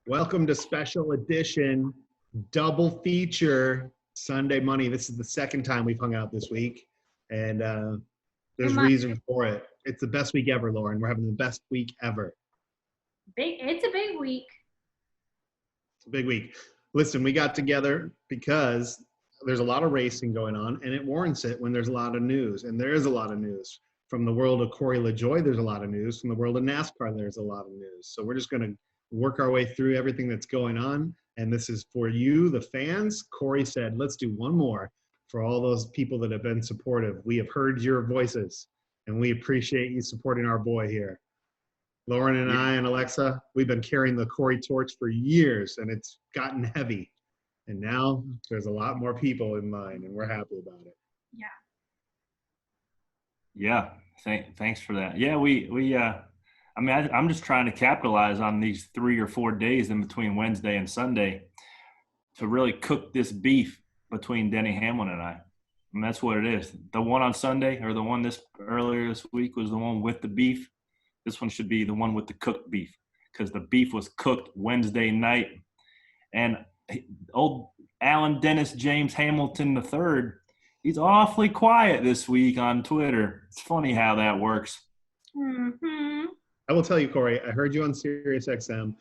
Welcome to special edition double feature Sunday Money. This is the second time we've hung out this week, and there's reason for it. It's the best week ever, Lauren. We're having the best week ever. It's a big week. It's a big week. Listen, we got together because there's a lot of racing going on, and it warrants it when there's a lot of news. And there is a lot of news. From the world of Corey LaJoie, there's a lot of news. From the world of NASCAR, there's a lot of news. So we're just going to work our way through everything that's going on. And this is for you, the fans. Corey said, let's do one more for all those people that have been supportive. We have heard your voices, and we appreciate you supporting our boy here. Lauren and I and Alexa, we've been carrying the Corey torch for years, and it's gotten heavy. And now there's a lot more people in line, and we're happy about it. Yeah. Thanks for that. Yeah, I'm just trying to capitalize on these 3 or 4 days in between Wednesday and Sunday to really cook this beef between Denny Hamlin and I. And that's what it is. The one on Sunday, or the one earlier this week, was the one with the beef. This one should be the one with the cooked beef, because the beef was cooked Wednesday night. And old Alan Dennis James Hamilton III, he's awfully quiet this week on Twitter. It's funny how that works. Mm-hmm. I will tell you, Corey, I heard you on Sirius XM.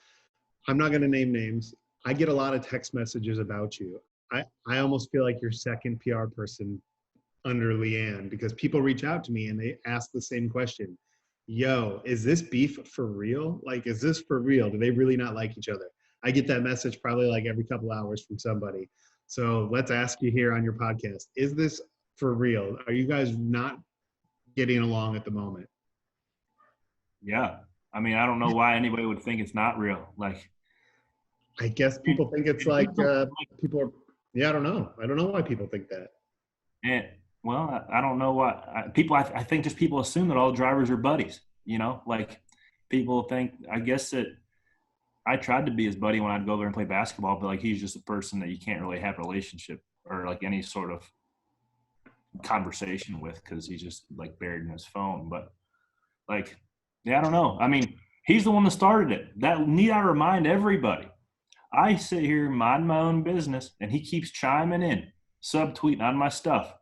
I'm not going to name names. I get a lot of text messages about you. I almost feel like you're second PR person under Leanne, because people reach out to me and they ask the same question. Yo, is this beef for real? Like, is this for real? Do they really not like each other? I get that message probably like every couple hours from somebody. So let's ask you here on your podcast, is this for real? Are you guys not getting along at the moment? Yeah. I mean, I don't know why anybody would think it's not real. Like, I guess people think it's like people are, I don't know. I don't know why people think that. And, well, I don't know why. I think just people assume that all drivers are buddies, like people think, I guess that I tried to be his buddy when I'd go there and play basketball, but like he's just a person that you can't really have a relationship or like any sort of conversation with, because he's just like buried in his phone. But like, I don't know. I mean, he's the one that started it. That need I remind everybody. I sit here, mind my own business, and he keeps chiming in, subtweeting on my stuff,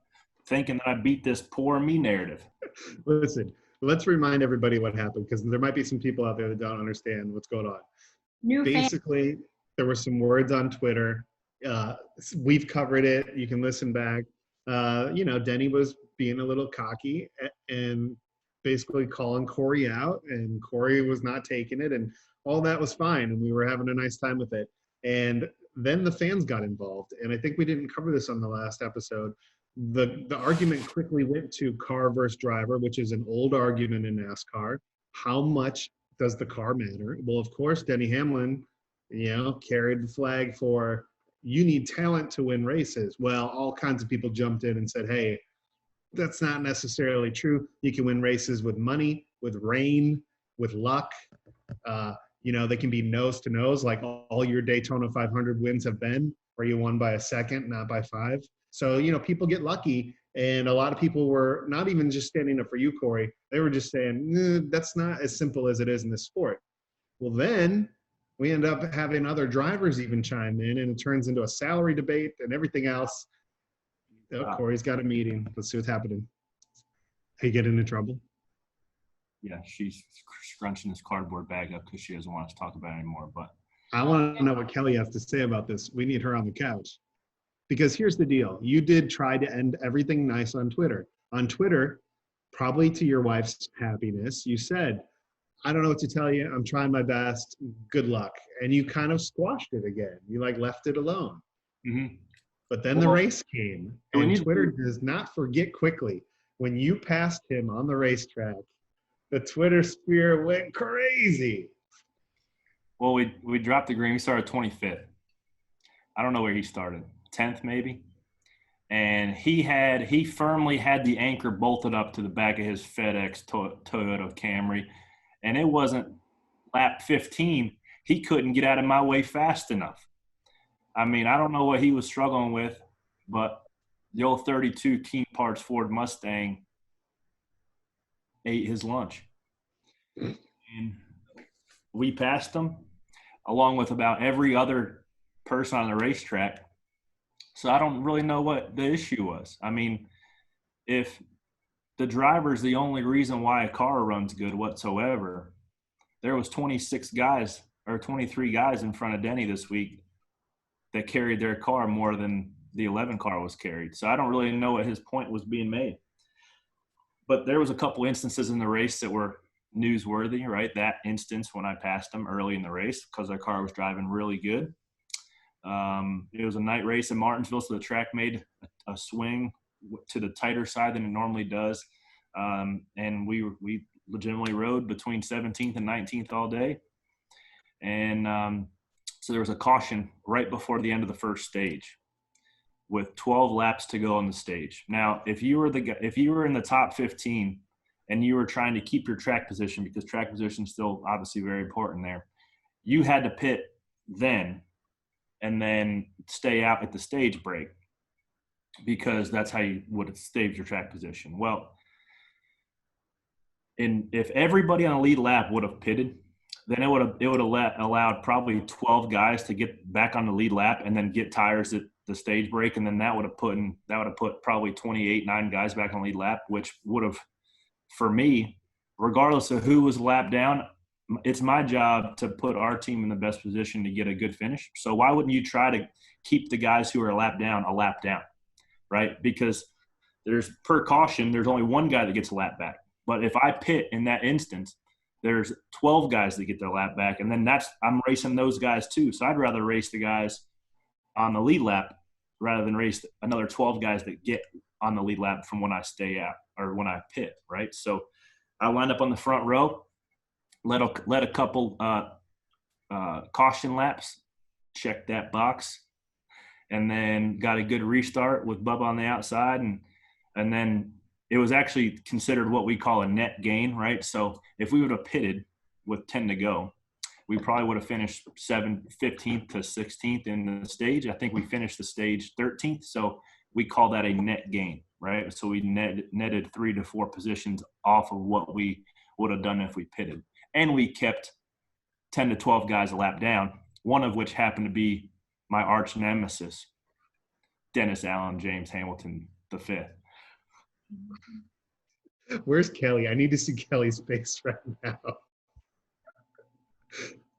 thinking that I beat this poor me narrative. Listen, let's remind everybody what happened, because there might be some people out there that don't understand what's going on. Basically, there were some words on Twitter. We've covered it. You can listen back. Denny was being a little cocky and basically calling Corey out, and Corey was not taking it, and all that was fine, and we were having a nice time with it. And then the fans got involved, and I think we didn't cover this on the last episode. The argument quickly went to car versus driver, which is an old argument in NASCAR. How much does the car matter? Well, of course, Denny Hamlin, carried the flag for you need talent to win races. Well, all kinds of people jumped in and said, hey, that's not necessarily true. You can win races with money, with rain, with luck. They can be nose to nose, like all your Daytona 500 wins have been, where you won by a second, not by 5. So, people get lucky. And a lot of people were not even just standing up for you, Corey. They were just saying, that's not as simple as it is in this sport. Well, then we end up having other drivers even chime in, and it turns into a salary debate and everything else. Oh, Corey's got a meeting. Let's see what's happening. Are you getting into trouble? Yeah, she's scrunching this cardboard bag up because she doesn't want us to talk about it anymore. But I want to know what Kelly has to say about this. We need her on the couch. Because here's the deal. You did try to end everything nice on Twitter. On Twitter, probably to your wife's happiness, you said, I don't know what to tell you. I'm trying my best. Good luck. And you kind of squashed it again. You left it alone. Mm-hmm. But then the race came, and Twitter does not forget quickly. When you passed him on the racetrack, the Twitter sphere went crazy. Well, we dropped the green. We started 25th. I don't know where he started. 10th maybe. And he firmly had the anchor bolted up to the back of his FedEx Toyota Camry. And it wasn't lap 15. He couldn't get out of my way fast enough. I mean, I don't know what he was struggling with, but the old 32 Team Parts Ford Mustang ate his lunch. And we passed him. along with about every other person on the racetrack. So I don't really know what the issue was. I mean, if the driver's the only reason why a car runs good whatsoever, there was 26 guys or 23 guys in front of Denny this week that carried their car more than the 11 car was carried. So I don't really know what his point was being made. But there was a couple instances in the race that were newsworthy, right? That instance when I passed him early in the race because their car was driving really good. It was a night race in Martinsville, so the track made a swing to the tighter side than it normally does. And we legitimately rode between 17th and 19th all day. And so there was a caution right before the end of the first stage with 12 laps to go on the stage. Now, if you were in the top 15 and you were trying to keep your track position, because track position is still obviously very important there, you had to pit then and then stay out at the stage break because that's how you would save your track position. Well, if everybody on the lead lap would have pitted, then it would have allowed probably 12 guys to get back on the lead lap and then get tires at the stage break, and then that would have put probably 9 guys back on the lead lap, which would have, for me, regardless of who was lapped down, it's my job to put our team in the best position to get a good finish. So why wouldn't you try to keep the guys who are a lap down, right? Because per caution, there's only one guy that gets a lap back. But if I pit in that instance, there's 12 guys that get their lap back, and then I'm racing those guys too. So I'd rather race the guys on the lead lap rather than race another 12 guys that get on the lead lap from when I stay out or when I pit, right? So I lined up on the front row, let a couple caution laps, check that box, and then got a good restart with Bubba on the outside, and then it was actually considered what we call a net gain, right? So if we would have pitted with 10 to go, we probably would have finished 15th to 16th in the stage. I think we finished the stage 13th, so we call that a net gain, right? So we netted 3 to 4 positions off of what we would have done if we pitted. And we kept 10 to 12 guys a lap down, one of which happened to be my arch nemesis, Dennis Allen, James Hamilton, the fifth. Where's Kelly? I need to see Kelly's face right now.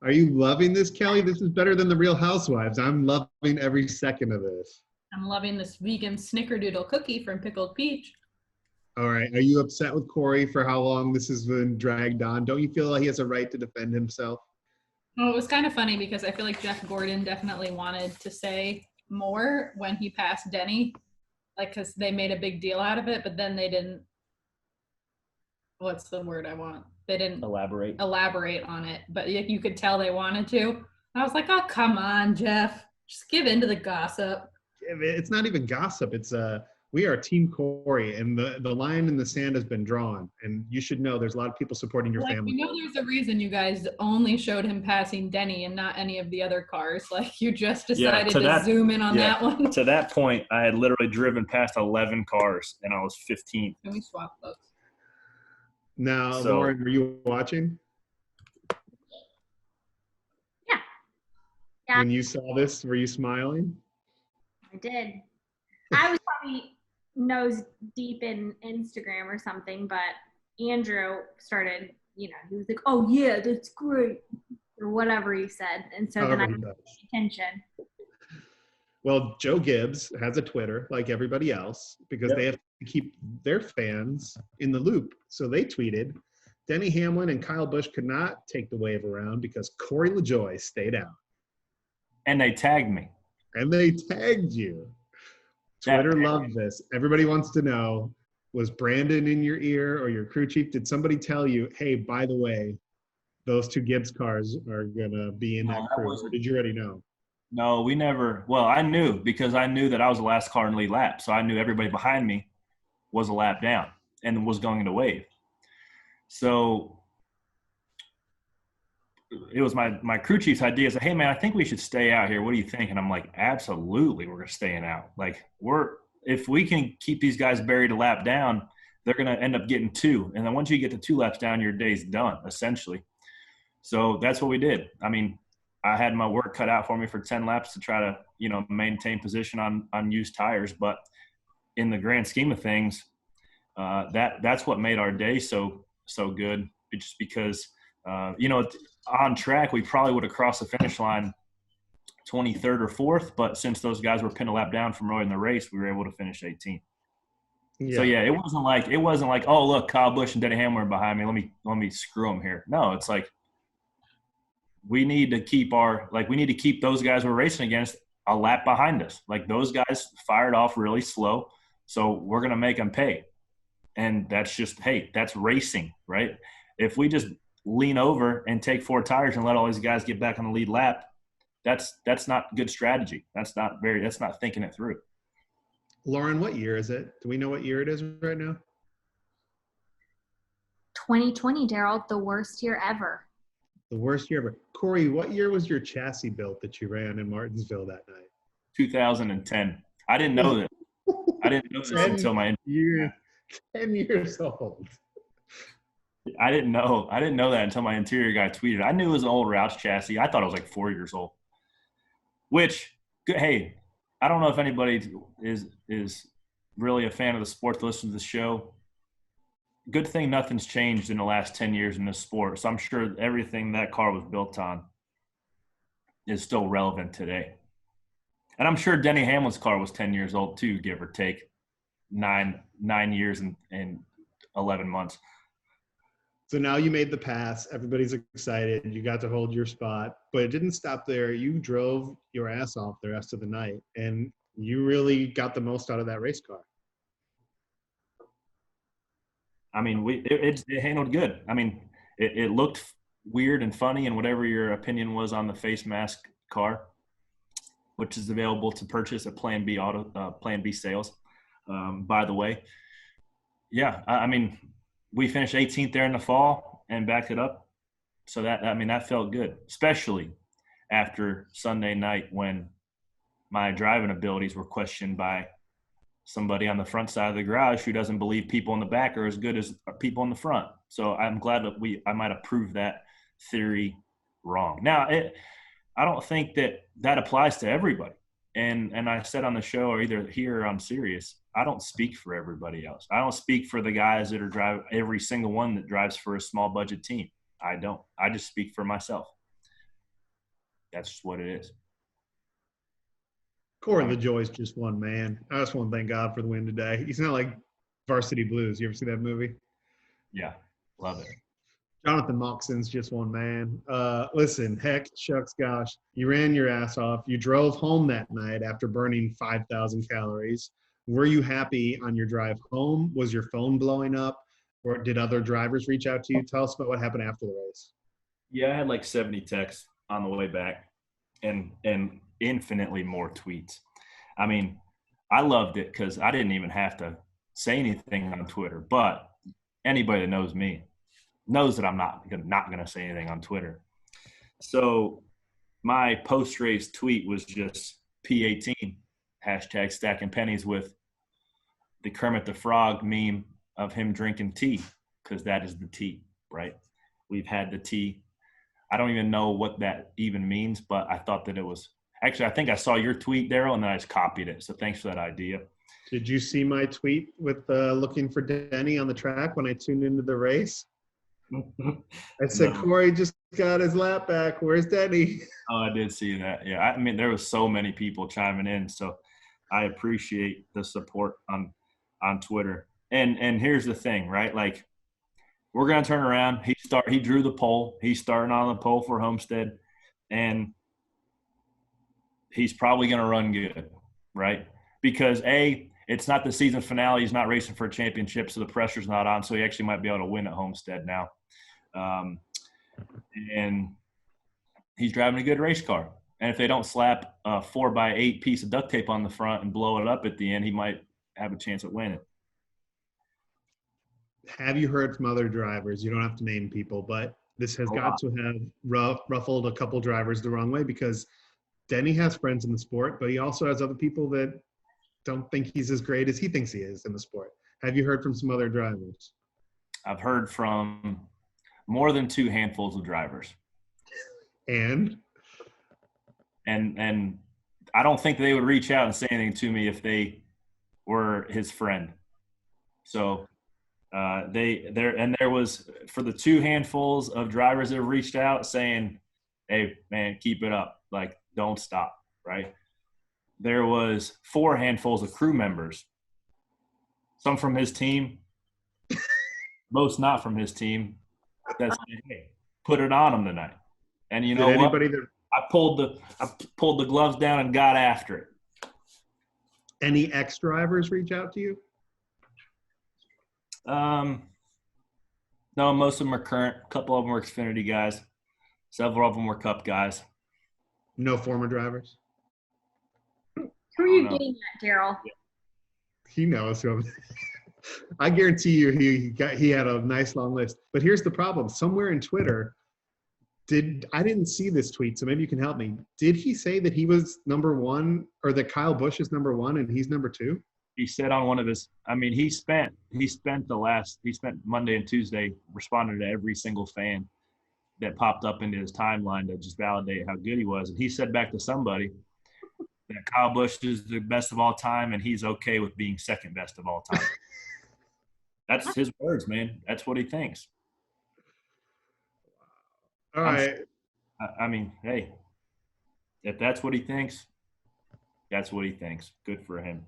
Are you loving this, Kelly? This is better than the Real Housewives. I'm loving every second of this. I'm loving this vegan snickerdoodle cookie from Pickled Peach. All right. Are you upset with Corey for how long this has been dragged on? Don't you feel like he has a right to defend himself? Well, it was kind of funny because I feel like Jeff Gordon definitely wanted to say more when he passed Denny, like, because they made a big deal out of it, but then they didn't. What's the word I want? They didn't elaborate on it, but you could tell they wanted to. I was like, oh, come on, Jeff. Just give in to the gossip. It's not even gossip. It's we are Team Corey, and the line in the sand has been drawn. And you should know there's a lot of people supporting your family. You know there's a reason you guys only showed him passing Denny and not any of the other cars. Like, you just decided to zoom in on that one. To that point, I had literally driven past 11 cars, and I was 15. Can we swap those? Now, Lauren, were you watching? Yeah. When you saw this, were you smiling? I did. I was probably nose deep in Instagram or something, but Andrew started, he was like, oh yeah, that's great, or whatever he said. And so then I paid attention. Well, Joe Gibbs has a Twitter like everybody else because they have to keep their fans in the loop. So they tweeted, Denny Hamlin and Kyle Busch could not take the wave around because Corey LaJoie stayed out. And they tagged me. And they tagged you. Twitter loved this. Everybody wants to know, was Brandon in your ear or your crew chief? Did somebody tell you, hey, by the way, those 2 Gibbs cars are going to be in that crew? Or did you already know? No, we never. Well, I knew because I knew that I was the last car in the lead lap. So I knew everybody behind me was a lap down and was going to wave. So it was my crew chief's idea. Is like, hey man, I think we should stay out here. What do you think? And I'm like, absolutely, we're staying out. Like, if we can keep these guys buried a lap down, they're gonna end up getting 2. And then once you get to 2 laps down, your day's done, essentially. So that's what we did. I mean, I had my work cut out for me for 10 laps to try to, maintain position on used tires. But in the grand scheme of things, that's what made our day so good. It's just because, on track, we probably would have crossed the finish line 23rd or 4th. But since those guys were pinned a lap down from early in the race, we were able to finish 18th. Yeah. So yeah, it wasn't like, oh look, Kyle Busch and Denny Hamlin behind me. Let me screw them here. No, it's like we need to keep those guys we're racing against a lap behind us. Like those guys fired off really slow, so we're gonna make them pay. And that's just, hey, that's racing, right? If we just lean over and take 4 tires and let all these guys get back on the lead lap, that's not good strategy. That's not thinking it through. Lauren, what year is it? Do we know what year it is right now? 2020, Daryl, the worst year ever. The worst year ever. Corey, what year was your chassis built that you ran in Martinsville that night? 2010. I didn't know that. I didn't know this until my 10 years old. I didn't know that until my interior guy tweeted. I knew it was an old Roush chassis. I thought it was like 4 years old. Which, hey, I don't know if anybody is really a fan of the sport to listen to the show. Good thing nothing's changed in the last 10 years in this sport. So I'm sure everything that car was built on is still relevant today. And I'm sure Denny Hamlin's car was 10 years old too, give or take 9 years and 11 months. So now you made the pass. Everybody's excited. You got to hold your spot, but it didn't stop there. You drove your ass off the rest of the night, and you really got the most out of that race car. I mean, it handled good. I mean, it looked weird and funny, and whatever your opinion was on the face mask car, which is available to purchase at Plan B sales, by the way. Yeah, I mean, we finished 18th there in the fall and backed it up. So that felt good, especially after Sunday night when my driving abilities were questioned by somebody on the front side of the garage who doesn't believe people in the back are as good as people in the front. So I'm glad that I might have proved that theory wrong. Now, I don't think that applies to everybody. And I said on the show, or either here or on Sirius, I don't speak for everybody else. I don't speak for the guys that are driving, every single one that drives for a small budget team. I don't. I just speak for myself. That's just what it is. Corey LaJoie's just one man. I just want to thank God for the win today. He's not like Varsity Blues. You ever see that movie? Yeah, love it. Jonathan Moxon's just one man. Listen, heck, shucks, gosh, you ran your ass off. You drove home that night after burning 5,000 calories. Were you happy on your drive home? Was your phone blowing up? Or did other drivers reach out to you? Tell us about what happened after the race. Yeah, I had like 70 texts on the way back and infinitely more tweets. I mean, I loved it because I didn't even have to say anything on Twitter. But anybody that knows me knows that I'm not going to say anything on Twitter. So my post-race tweet was just P18, hashtag stacking pennies, with the Kermit the Frog meme of him drinking tea, because that is the tea, right? We've had the tea. I don't even know what that even means, but I thought that it was – actually, I think I saw your tweet, Daryl, and then I just copied it. So thanks for that idea. Did you see my tweet with looking for Denny on the track when I tuned into the race? I said, no. Corey just got his lap back. Where's Denny? Oh, I did see that. Yeah, I mean, there was so many people chiming in, so I appreciate the support on Twitter. And here's the thing, right? Like, we're gonna turn around. He drew the pole. He's starting on the pole for Homestead, and he's probably gonna run good, right? Because it's not the season finale. He's not racing for a championship, so the pressure's not on. So he actually might be able to win at Homestead now. And he's driving a good race car. And if they don't slap a 4x8 piece of duct tape on the front and blow it up at the end, he might have a chance at winning. Have you heard from other drivers? You don't have to name people, but this has got to have ruffled a couple drivers the wrong way, because Denny has friends in the sport, but he also has other people that don't think he's as great as he thinks he is in the sport. Have you heard from some other drivers? I've heard from more than 2 handfuls of drivers. And? and I don't think they would reach out and say anything to me if they were his friend. So there was, for the 2 handfuls of drivers that have reached out saying, "Hey man, keep it up, like don't stop," right? There was 4 handfuls of crew members, some from his team, most not from his team, that said, "Hey, put it on him tonight." And you know what? I pulled the gloves down and got after it. Any ex-drivers reach out to you? No, most of them are current. A couple of them were Xfinity guys. Several of them were Cup guys. No former drivers? Who are you getting at, Daryl? He knows who. I guarantee you he had a nice long list. But here's the problem. Somewhere in Twitter, I didn't see this tweet, so maybe you can help me. Did he say that he was number 1, or that Kyle Busch is number 1 and he's number 2? He said on one of his, I mean, he spent Monday and Tuesday responding to every single fan that popped up into his timeline to just validate how good he was. And he said back to somebody that Kyle Busch is the best of all time and he's okay with being second best of all time. That's his words, man. That's what he thinks. All right. I mean, hey, if that's what he thinks, that's what he thinks. Good for him.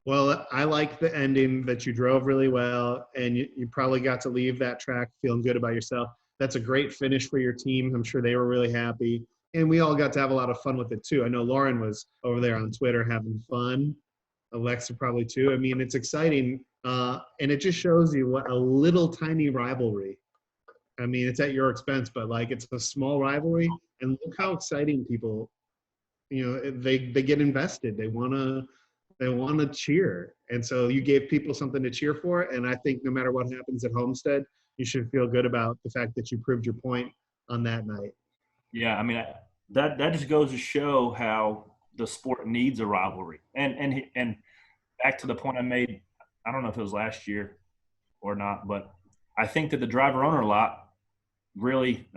Well, I like the ending that you drove really well, and you probably got to leave that track feeling good about yourself. That's a great finish for your team. I'm sure they were really happy. And we all got to have a lot of fun with it, too. I know Lauren was over there on Twitter having fun. Alexa probably, too. I mean, it's exciting, and it just shows you what a little tiny rivalry. I mean, it's at your expense, but, like, it's a small rivalry. And look how exciting people, they get invested. They want to cheer. And so you gave people something to cheer for. And I think no matter what happens at Homestead, you should feel good about the fact that you proved your point on that night. Yeah, I mean, that just goes to show how the sport needs a rivalry. And back to the point I made, I don't know if it was last year or not, but I think that the driver owner lot really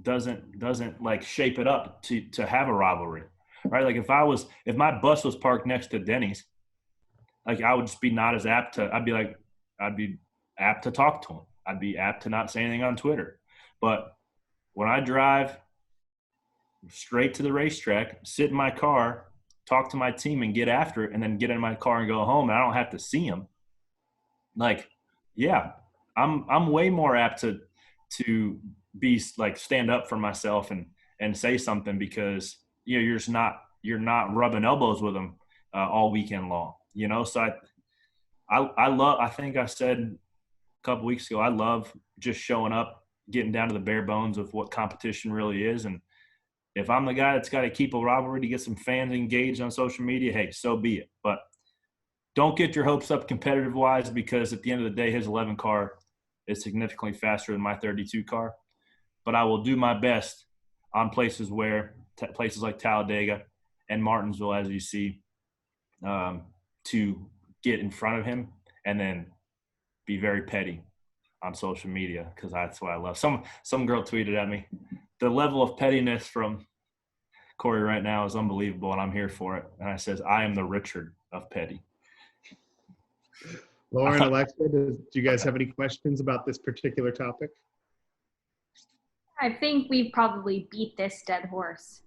doesn't like shape it up to have a rivalry. Right, like if my bus was parked next to Denny's, like I would just be not as apt to. I'd be apt to talk to him. I'd be apt to not say anything on Twitter. But when I drive straight to the racetrack, sit in my car, talk to my team, and get after it, and then get in my car and go home, and I don't have to see him. Like, yeah, I'm way more apt to be like stand up for myself and say something because you're not rubbing elbows with them all weekend long, So I think I said a couple weeks ago, I love just showing up, getting down to the bare bones of what competition really is. And if I'm the guy that's got to keep a rivalry to get some fans engaged on social media, hey, so be it. But don't get your hopes up competitive wise, because at the end of the day, his 11 car is significantly faster than my 32 car. But I will do my best on places like Talladega and Martinsville, as you see, to get in front of him and then be very petty on social media, because that's what I love. Some girl tweeted at me, the level of pettiness from Corey right now is unbelievable, and I'm here for it. And I says, I am the Richard of petty. Lauren, Alexa, do you guys have any questions about this particular topic? I think we probably beat this dead horse.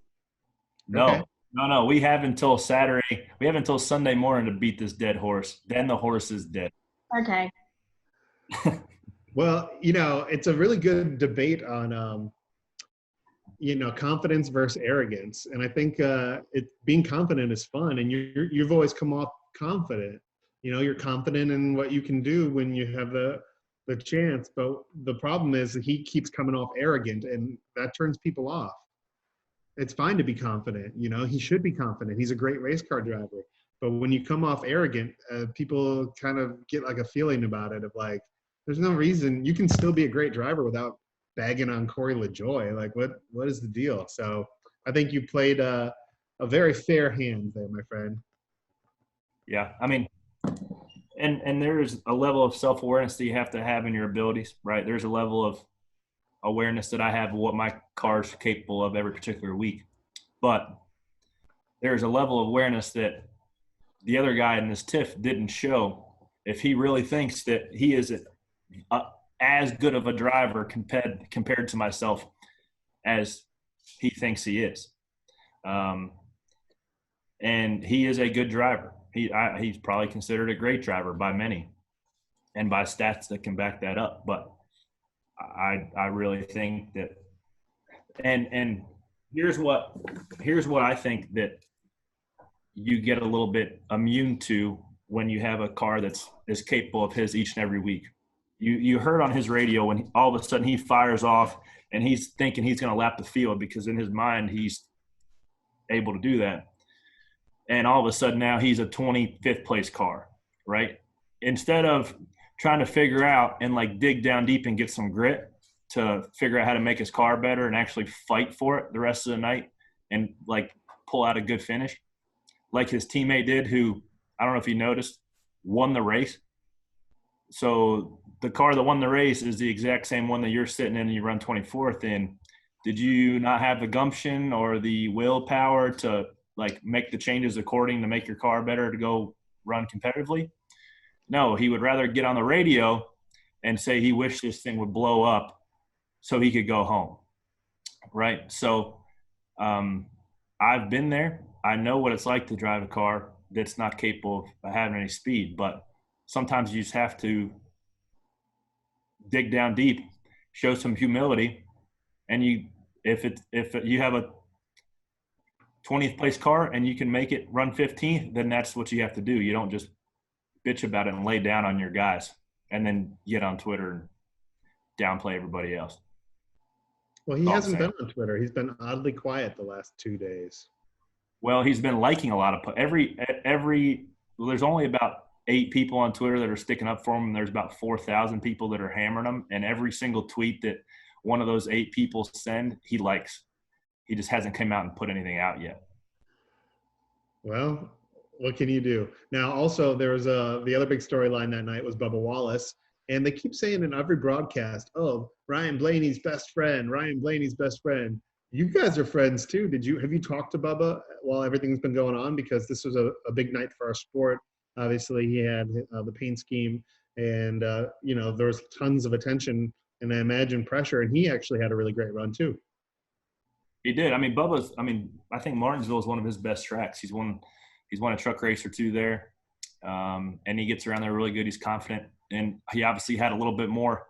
No, okay. No. We have until Saturday. We have until Sunday morning to beat this dead horse. Then the horse is dead. Okay. Well, it's a really good debate on, confidence versus arrogance. And I think being confident is fun. And you've always come off confident. You're confident in what you can do when you have the chance. But the problem is that he keeps coming off arrogant, and that turns people off. It's fine to be confident. He should be confident. He's a great race car driver. But when you come off arrogant, people kind of get like a feeling about it of like, there's no reason. You can still be a great driver without bagging on Corey LaJoie. Like, what is the deal? So I think you played a very fair hand there, my friend. Yeah, I mean, and there's a level of self-awareness that you have to have in your abilities, right? There's a level awareness that I have of what my car's capable of every particular week. But there's a level of awareness that the other guy in this TIFF didn't show. If he really thinks that he is as good of a driver compared to myself as he thinks he is. And he is a good driver. He's probably considered a great driver by many and by stats that can back that up. But I really think that, and here's what I think that you get a little bit immune to when you have a car that's as capable of his each and every week. You heard on his radio when all of a sudden he fires off and he's thinking he's going to lap the field because in his mind he's able to do that. And all of a sudden now he's a 25th place car, right? Instead of trying to figure out and like dig down deep and get some grit to figure out how to make his car better and actually fight for it the rest of the night and like pull out a good finish, like his teammate did, who, I don't know if you noticed, won the race. So the car that won the race is the exact same one that you're sitting in and you run 24th in. Did you not have the gumption or the willpower to like make the changes according to make your car better to go run competitively? No, he would rather get on the radio and say he wished this thing would blow up so he could go home, right? So I've been there. I know what it's like to drive a car that's not capable of having any speed, but sometimes you just have to dig down deep, show some humility, and if you have a 20th place car and you can make it run 15th, then that's what you have to do. You don't just bitch about it and lay down on your guys and then get on Twitter and downplay everybody else. Well, he hasn't been on Twitter. He's been oddly quiet the last 2 days. Well, he's been liking a lot of there's only about 8 people on Twitter that are sticking up for him, and there's about 4,000 people that are hammering him. And every single tweet that one of those 8 people send, he likes. He just hasn't come out and put anything out yet. Well, what can you do? Now, also, there was the other big storyline that night was Bubba Wallace. And they keep saying in every broadcast, oh, Ryan Blaney's best friend, Ryan Blaney's best friend. You guys are friends too. Have you talked to Bubba while everything's been going on? Because this was a big night for our sport. Obviously, he had the paint scheme and, there was tons of attention and I imagine pressure. And he actually had a really great run too. He did. I mean, I think Martinsville is one of his best tracks. He's won a truck race or 2 there. And he gets around there really good. He's confident. And he obviously had a little bit more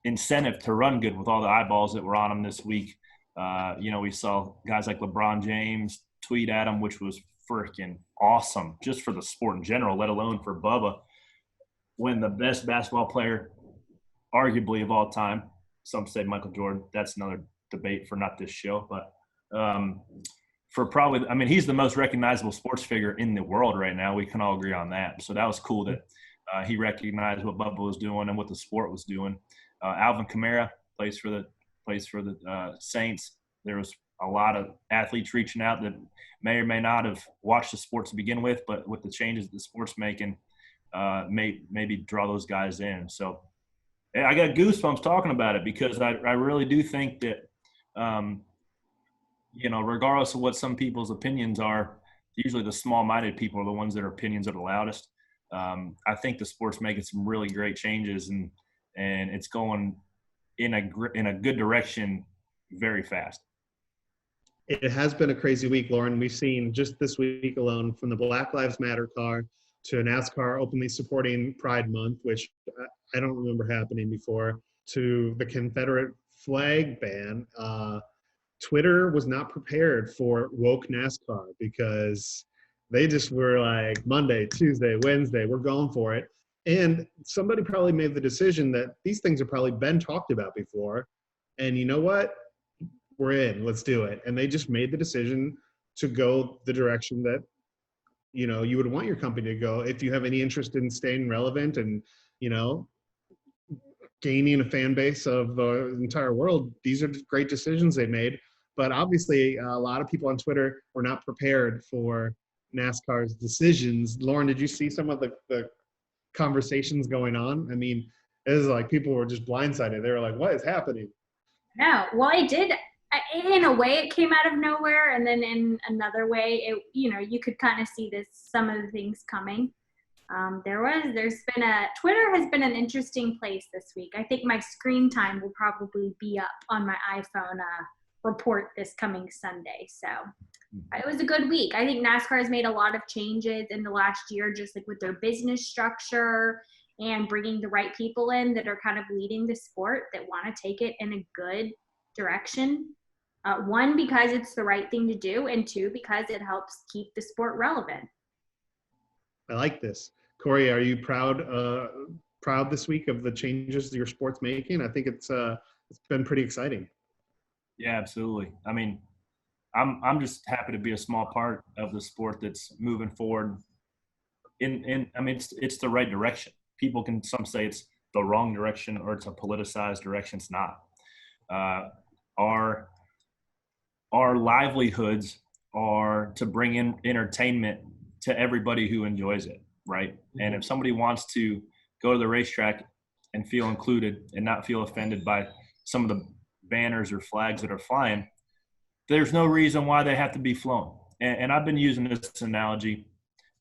incentive to run good with all the eyeballs that were on him this week. We saw guys like LeBron James tweet at him, which was freaking awesome just for the sport in general, let alone for Bubba, when the best basketball player arguably of all time, some say Michael Jordan, that's another debate for not this show, but he's the most recognizable sports figure in the world right now. We can all agree on that. So that was cool that he recognized what Bubba was doing and what the sport was doing. Alvin Kamara plays for the Saints. There was a lot of athletes reaching out that may or may not have watched the sport to begin with, but with the changes the sport's making, maybe draw those guys in. So I got goosebumps talking about it because I really do think that, regardless of what some people's opinions are, usually the small-minded people are the ones that are opinions are the loudest. I think the sport's making some really great changes and it's going in a good direction very fast. It has been a crazy week, Lauren. We've seen just this week alone from the Black Lives Matter car to NASCAR openly supporting Pride Month, which I don't remember happening before, to the Confederate flag ban. Twitter was not prepared for woke NASCAR because they just were like Monday, Tuesday, Wednesday, we're going for it. And somebody probably made the decision that these things have probably been talked about before. And you know what? We're in, let's do it. And they just made the decision to go the direction that, you would want your company to go if you have any interest in staying relevant and, gaining a fan base of the entire world. These are great decisions they made. But obviously, a lot of people on Twitter were not prepared for NASCAR's decisions. Lauren, did you see some of the conversations going on? I mean, It was like people were just blindsided. They were like, what is happening? No, well, it did. In a way, it came out of nowhere, and then in another way, you could kind of see some of the things coming. Twitter has been an interesting place this week. I think my screen time will probably be up on my iPhone report this coming Sunday. So it was a good week. I think NASCAR has made a lot of changes in the last year, just like with their business structure and bringing the right people in that are kind of leading the sport that want to take it in a good direction. One, because it's the right thing to do, and two, because it helps keep the sport relevant. I like this. Corey, are you proud this week of the changes your sport's making? I think it's been pretty exciting. Yeah, absolutely. I mean, I'm just happy to be a small part of the sport that's moving forward. I mean, it's the right direction. Some say it's the wrong direction or it's a politicized direction. It's not. Our livelihoods are to bring in entertainment to everybody who enjoys it, right? Mm-hmm. And if somebody wants to go to the racetrack and feel included and not feel offended by some of the banners or flags that are flying, there's no reason why they have to be flown. And I've been using this analogy,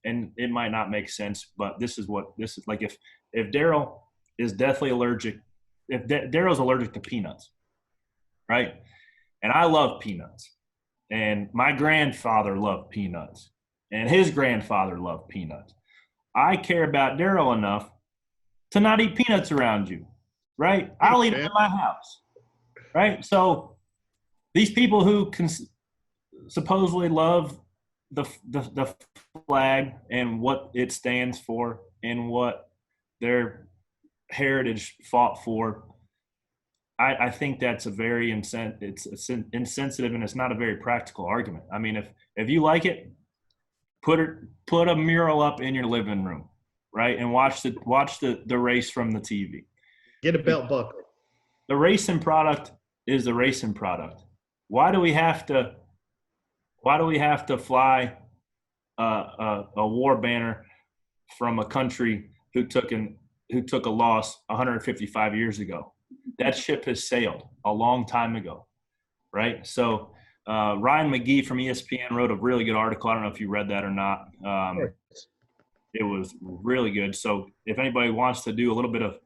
and it might not make sense, but this is like if Daryl is deathly allergic, if Daryl's allergic to peanuts, right? And I love peanuts, and my grandfather loved peanuts, and his grandfather loved peanuts. I care about Daryl enough to not eat peanuts around you, right? I'll eat them in my house, right? So these people who supposedly love the flag and what it stands for and what their heritage fought for, I think that's a very insensitive, and it's not a very practical argument. I mean, if you like it, put a mural up in your living room, right, and watch the race from the TV. Get a belt buckle. The racing product is the racing product. Why do we have to fly a war banner from a country who took a loss 155 years ago? That ship has sailed a long time ago, right? So Ryan McGee from ESPN wrote a really good article. I don't know if you read that or not. It was really good. So if anybody wants to do a little bit of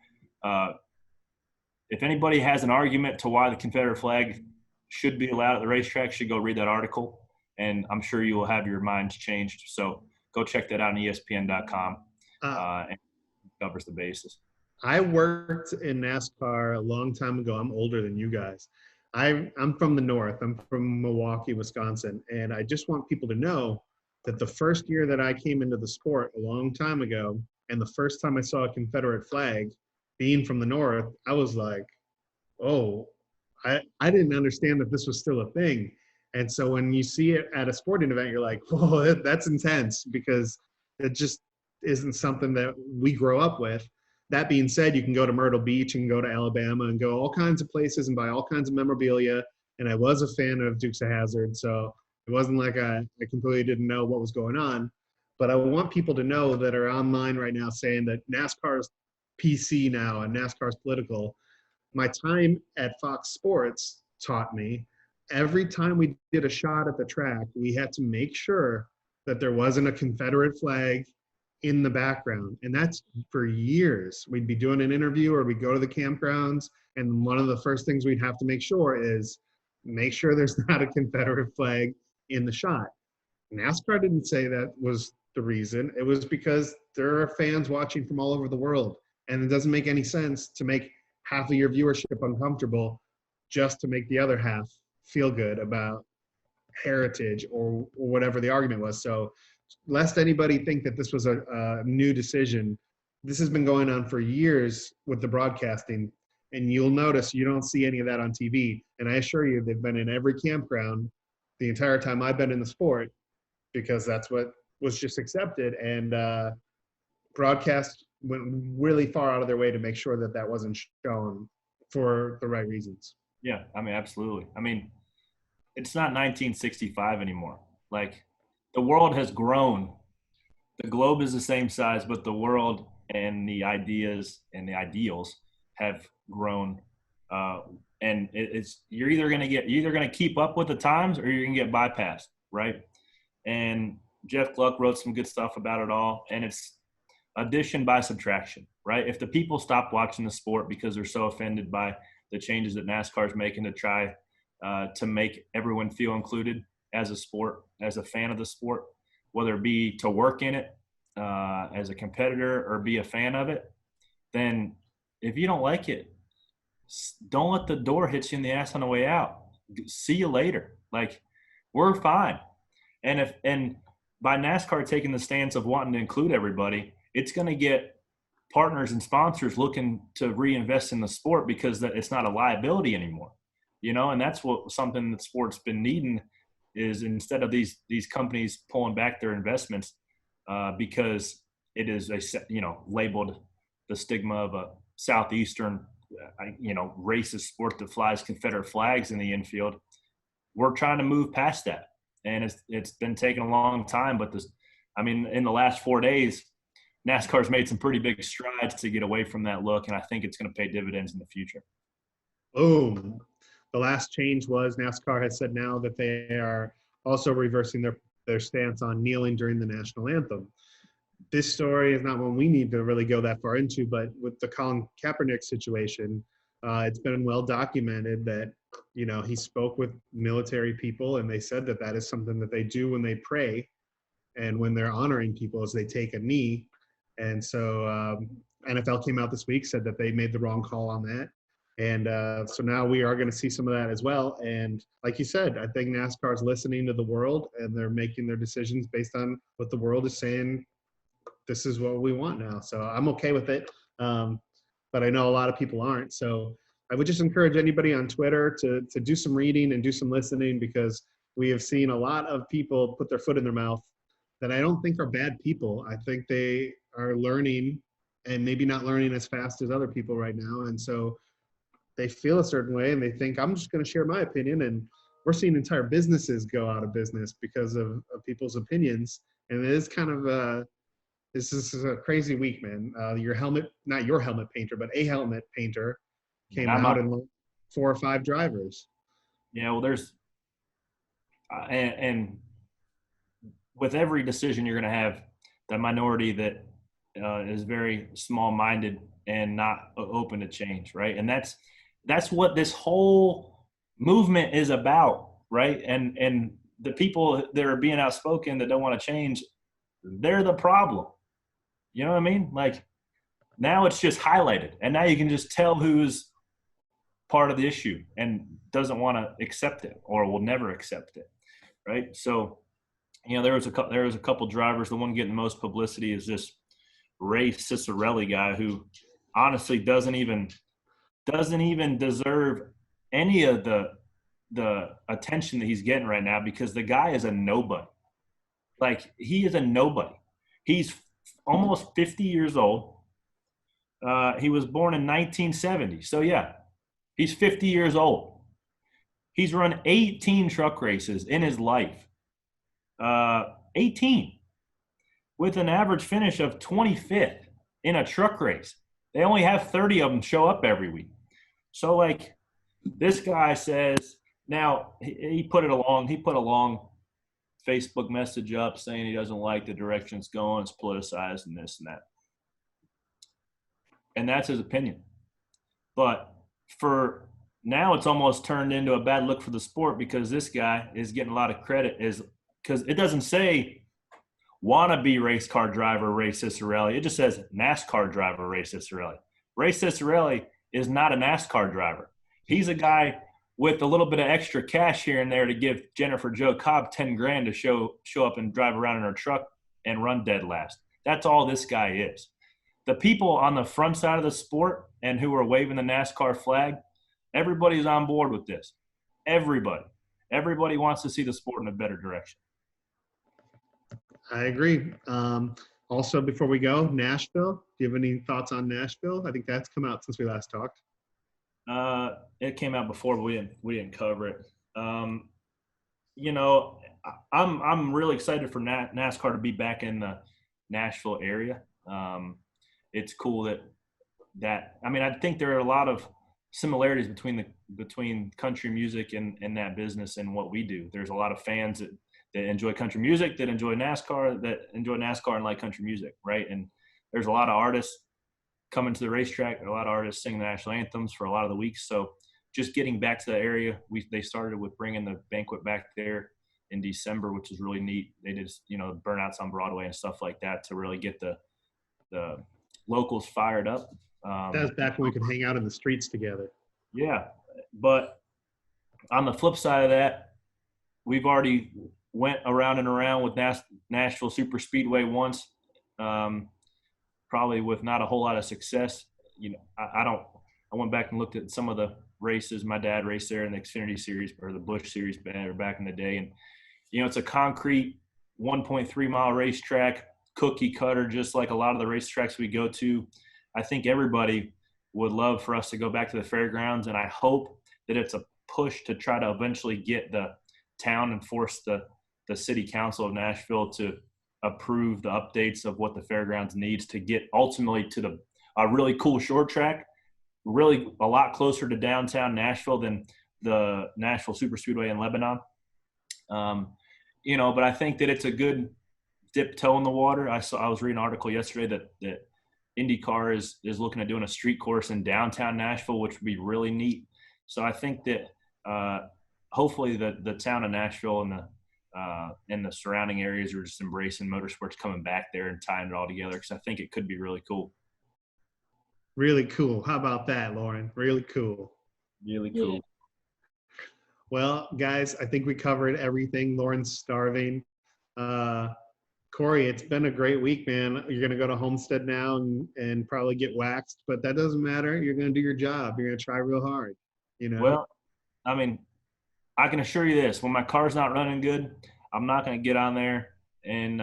if anybody has an argument to why the Confederate flag should be allowed at the racetrack, should go read that article, and I'm sure you will have your minds changed. So go check that out on ESPN.com. And it covers the bases. I worked in NASCAR a long time ago. I'm older than you guys. I'm from the north. I'm from Milwaukee, Wisconsin. And I just want people to know that the first year that I came into the sport a long time ago, and the first time I saw a Confederate flag, being from the north, I was like, oh, I didn't understand that this was still a thing. And so when you see it at a sporting event, you're like, whoa, that's intense, because it just isn't something that we grow up with. That being said, you can go to Myrtle Beach and go to Alabama and go all kinds of places and buy all kinds of memorabilia. And I was a fan of Dukes of Hazzard, so it wasn't like I completely didn't know what was going on. But I want people to know that are online right now saying that NASCAR is PC now and NASCAR is political. My time at Fox Sports taught me every time we did a shot at the track, we had to make sure that there wasn't a Confederate flag in the background. And that's for years. We'd be doing an interview or we'd go to the campgrounds, and one of the first things we'd have to make sure is make sure there's not a Confederate flag in the shot. NASCAR didn't say that was the reason. It was because there are fans watching from all over the world, and it doesn't make any sense to make half of your viewership uncomfortable just to make the other half feel good about heritage or whatever the argument was. So lest anybody think that this was a new decision, this has been going on for years with the broadcasting, and you'll notice you don't see any of that on TV. And I assure you, they've been in every campground the entire time I've been in the sport, because that's what was just accepted. And broadcast went really far out of their way to make sure that that wasn't shown for the right reasons. Yeah, I mean, absolutely. I mean, it's not 1965 anymore. Like, the world has grown. The globe is the same size, but the world and the ideas and the ideals have grown. And you're either going to keep up with the times or you're going to get bypassed, right? And Jeff Gluck wrote some good stuff about it all, and it's addition by subtraction, right? If the people stop watching the sport because they're so offended by the changes that NASCAR is making to try to make everyone feel included as a sport, as a fan of the sport, whether it be to work in it as a competitor or be a fan of it, then if you don't like it, don't let the door hit you in the ass on the way out. See you later. Like, we're fine. And by NASCAR taking the stance of wanting to include everybody, it's going to get partners and sponsors looking to reinvest in the sport because it's not a liability anymore, and that's something that sport's been needing is instead of these companies pulling back their investments because it is labeled the stigma of a Southeastern, racist sport that flies Confederate flags in the infield. We're trying to move past that. And it's been taking a long time, but in the last 4 days, NASCAR's made some pretty big strides to get away from that look, and I think it's going to pay dividends in the future. Boom. The last change was NASCAR has said now that they are also reversing their stance on kneeling during the national anthem. This story is not one we need to really go that far into, but with the Colin Kaepernick situation, it's been well documented that, he spoke with military people, and they said that is something that they do when they pray and when they're honoring people is they take a knee. And so NFL came out this week, said that they made the wrong call on that. And so now we are going to see some of that as well. And like you said, I think NASCAR is listening to the world, and they're making their decisions based on what the world is saying. This is what we want now. So I'm okay with it. But I know a lot of people aren't. So I would just encourage anybody on Twitter to do some reading and do some listening, because we have seen a lot of people put their foot in their mouth that I don't think are bad people. I think they are learning, and maybe not learning as fast as other people right now. And so they feel a certain way, and they think, I'm just going to share my opinion. And we're seeing entire businesses go out of business because of people's opinions. And it is kind of this is a crazy week, man. Not your helmet painter, but a helmet painter came out and 4 or 5 drivers. Yeah, well, there's and with every decision you're going to have the minority that is very small-minded and not open to change, right? And that's what this whole movement is about, right? And the people that are being outspoken that don't want to change, they're the problem. You know what I mean? Like, now it's just highlighted, and now you can just tell who's part of the issue and doesn't want to accept it or will never accept it, right? So, there was a couple drivers. The one getting the most publicity is this Ray Ciccarelli guy, who honestly doesn't even deserve any of the attention that he's getting right now, because the guy is a nobody. Like, he is a nobody. He's almost 50 years old. He was born in 1970. So, yeah, he's 50 years old. He's run 18 truck races in his life. 18. With an average finish of 25th in a truck race. They only have 30 of them show up every week. So, like, this guy says, now he put a long Facebook message up saying he doesn't like the direction it's going, it's politicized and this and that. And that's his opinion. But for now, it's almost turned into a bad look for the sport, because this guy is getting a lot of credit because it doesn't say wannabe race car driver Ray Ciccarelli. It just says NASCAR driver Ray Ciccarelli. Ray Ciccarelli is not a NASCAR driver. He's a guy with a little bit of extra cash here and there to give Jennifer Jo Cobb $10,000 to show up and drive around in her truck and run dead last. That's all this guy is. The people on the front side of the sport and who are waving the NASCAR flag, everybody's on board with this. Everybody wants to see the sport in a better direction. I agree. Also, before we go, Nashville. Do you have any thoughts on Nashville? I think that's come out since we last talked. It came out before, but we didn't cover it. I'm really excited for NASCAR to be back in the Nashville area. It's cool that that. I mean, I think there are a lot of similarities between country music and that business and what we do. There's a lot of fans that enjoy country music, that enjoy NASCAR and like country music, right? And there's a lot of artists coming to the racetrack, a lot of artists singing the national anthems for a lot of the weeks. So just getting back to the area, they started with bringing the banquet back there in December, which is really neat. They did, burnouts on Broadway and stuff like that to really get the locals fired up. That was back when we could hang out in the streets together. Yeah, but on the flip side of that, we've already went around and around with Nashville Super Speedway once, probably with not a whole lot of success. I went back and looked at some of the races. My dad raced there in the Xfinity Series or the Busch Series back in the day, and it's a concrete 1.3 mile racetrack, cookie cutter, just like a lot of the racetracks we go to. I think everybody would love for us to go back to the fairgrounds, and I hope that it's a push to try to eventually get the town and force the city council of Nashville to approve the updates of what the fairgrounds needs to get ultimately to a really cool short track, really a lot closer to downtown Nashville than the Nashville Super Speedway in Lebanon. But I think that it's a good dip toe in the water. I was reading an article yesterday that IndyCar is looking at doing a street course in downtown Nashville, which would be really neat. So I think that hopefully the town of Nashville and the surrounding areas are just embracing motorsports coming back there and tying it all together, because I think it could be really cool. Really cool. How about that, Lauren? Really cool. Really cool. Yeah. Well, guys, I think we covered everything. Lauren's starving. Corey, it's been a great week, man. You're going to go to Homestead now and probably get waxed, but that doesn't matter. You're going to do your job. You're going to try real hard. Well, I mean, I can assure you this. When my car's not running good, I'm not going to get on there and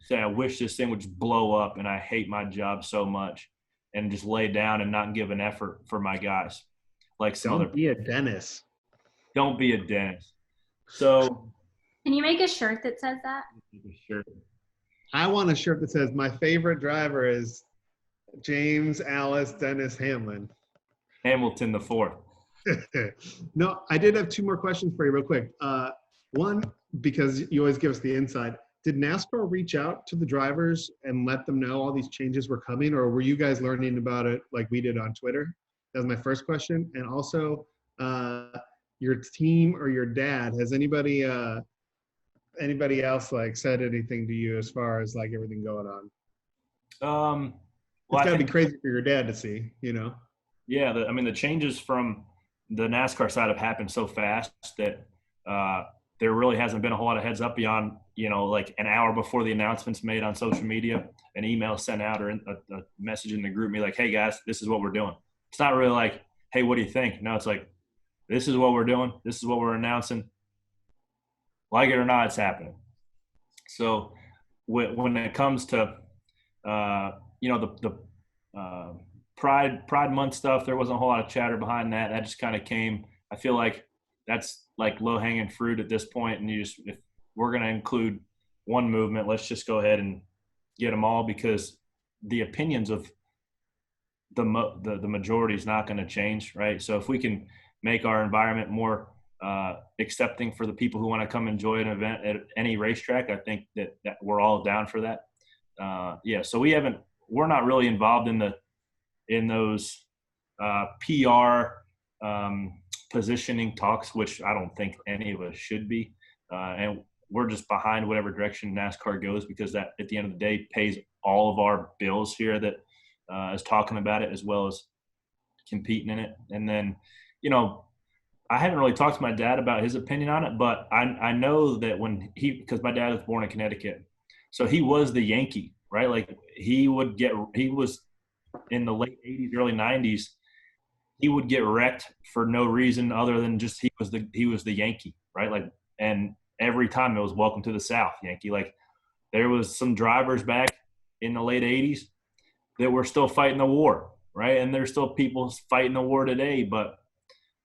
say I wish this thing would just blow up and I hate my job so much, and just lay down and not give an effort for my guys. Like some other. Don't be a Dennis. Don't be a Dennis. So. Can you make a shirt that says that? Sure. I want a shirt that says my favorite driver is James Alice Dennis Hamlin. Hamilton the fourth. No, I did have two more questions for you real quick. One, because you always give us the inside, did NASCAR reach out to the drivers and let them know all these changes were coming, or were you guys learning about it like we did on Twitter? That was my first question. And also, your team or your dad, has anybody else like said anything to you as far as like everything going on? Well, it's gotta be crazy for your dad to see, Yeah, the changes from the NASCAR side have happened so fast that there really hasn't been a whole lot of heads up beyond, like an hour before the announcement's made on social media, an email sent out or a message in the group me like, hey guys, this is what we're doing. It's not really like, hey, what do you think? No, it's like, this is what we're doing. This is what we're announcing. Like it or not, it's happening. So when it comes to, the Pride Month stuff, there wasn't a whole lot of chatter behind that. That just kind of came. I feel like that's like low-hanging fruit at this point. And if we're going to include one movement, let's just go ahead and get them all, because the opinions of the majority is not going to change, right? So if we can make our environment more accepting for the people who want to come enjoy an event at any racetrack, I think that we're all down for that. So we're not really involved in those PR positioning talks, which I don't think any of us should be. And we're just behind whatever direction NASCAR goes, because that at the end of the day pays all of our bills here that is talking about it as well as competing in it. And then, I haven't really talked to my dad about his opinion on it, but I know that because my dad was born in Connecticut, so he was the Yankee, right? Like he was in the late 80s, early 90s, he would get wrecked for no reason other than just he was the Yankee, right? Like, and every time it was welcome to the South, Yankee. Like there was some drivers back in the late 80s that were still fighting the war, right? And there's still people fighting the war today, but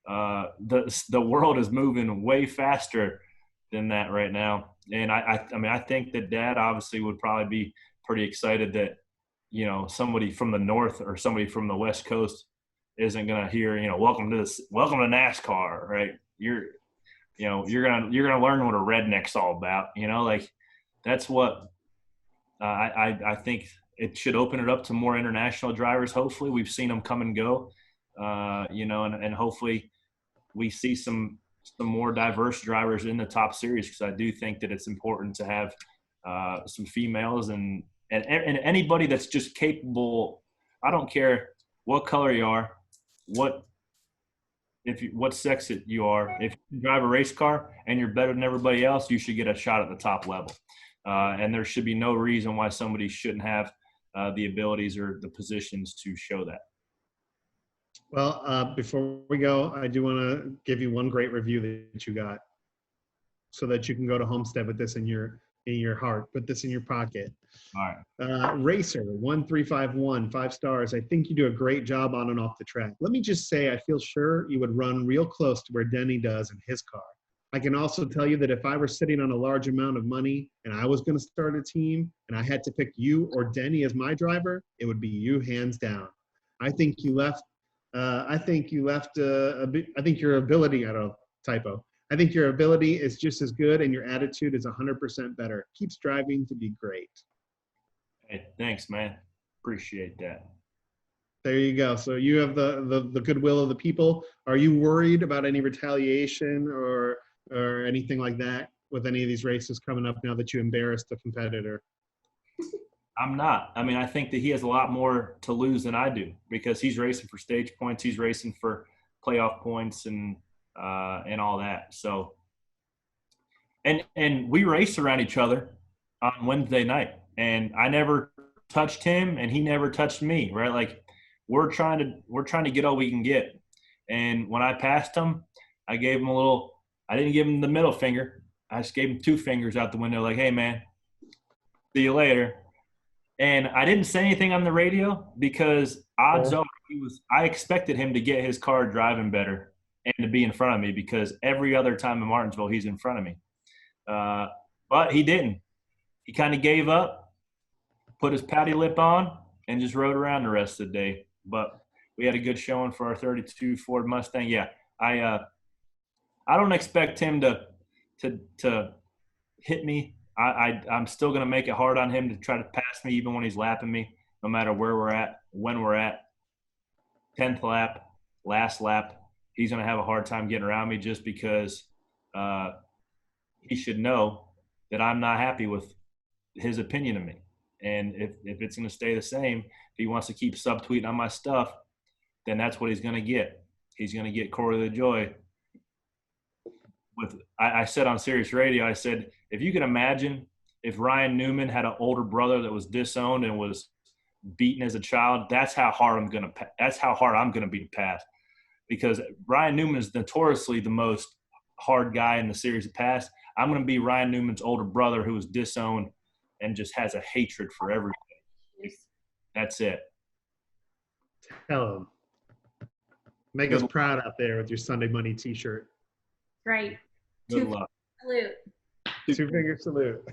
the world is moving way faster than that right now. And I think that Dad obviously would probably be pretty excited that, you know, somebody from the north or somebody from the West Coast isn't going to hear, you know, welcome to NASCAR, right? You're going to learn what a redneck's all about, you know, like that's what I think it should open it up to more international drivers. Hopefully we've seen them come and go, you know, and hopefully we see some more diverse drivers in the top series. Cause I do think that it's important to have some females and anybody that's just capable. I don't care what color you are, what sex you are. If you drive a race car and you're better than everybody else, you should get a shot at the top level. And there should be no reason why somebody shouldn't have the abilities or the positions to show that. Well, before we go, I do want to give you one great review that you got so that you can go to Homestead with this in your heart, put this in your pocket. All right. Racer 1351, 5 stars. I think you do a great job on and off the track. Let me just say, I feel sure you would run real close to where Denny does in his car. I can also tell you that if I were sitting on a large amount of money and I was going to start a team and I had to pick you or Denny as my driver, it would be you hands down. I think your ability, I think your ability is just as good and your attitude is 100% better. Keep striving to be great. Hey, thanks, man. Appreciate that. There you go. So you have the goodwill of the people. Are you worried about any retaliation or anything like that with any of these races coming up now that you embarrassed the competitor? I'm not. I mean, I think that he has a lot more to lose than I do because he's racing for stage points. He's racing for playoff points and all that. So, and we raced around each other on Wednesday night, and I never touched him, and he never touched me. Right? Like we're trying to get all we can get. And when I passed him, I gave him I didn't give him the middle finger. I just gave him 2 fingers out the window, like, hey man, see you later. And I didn't say anything on the radio because odds are I expected him to get his car driving better and to be in front of me because every other time in Martinsville, he's in front of me. But he didn't. He kind of gave up, put his patty lip on, and just rode around the rest of the day. But we had a good showing for our 32 Ford Mustang. Yeah, I don't expect him to hit me. I'm still going to make it hard on him to try to pass me even when he's lapping me, no matter where we're at, when we're at. 10th lap, last lap, he's going to have a hard time getting around me just because he should know that I'm not happy with his opinion of me. And if it's going to stay the same, if he wants to keep subtweeting on my stuff, then that's what he's going to get. He's going to get Corey LaJoie. I said on Sirius Radio, I said, if you can imagine if Ryan Newman had an older brother that was disowned and was beaten as a child, that's how hard I'm going to be to pass. Because Ryan Newman is notoriously the most hard guy in the series of past. I'm going to be Ryan Newman's older brother who was disowned and just has a hatred for everybody. That's it. Tell him. Make us proud out there with your Sunday Money t-shirt. Right. Good luck. Salute. 2-finger salute.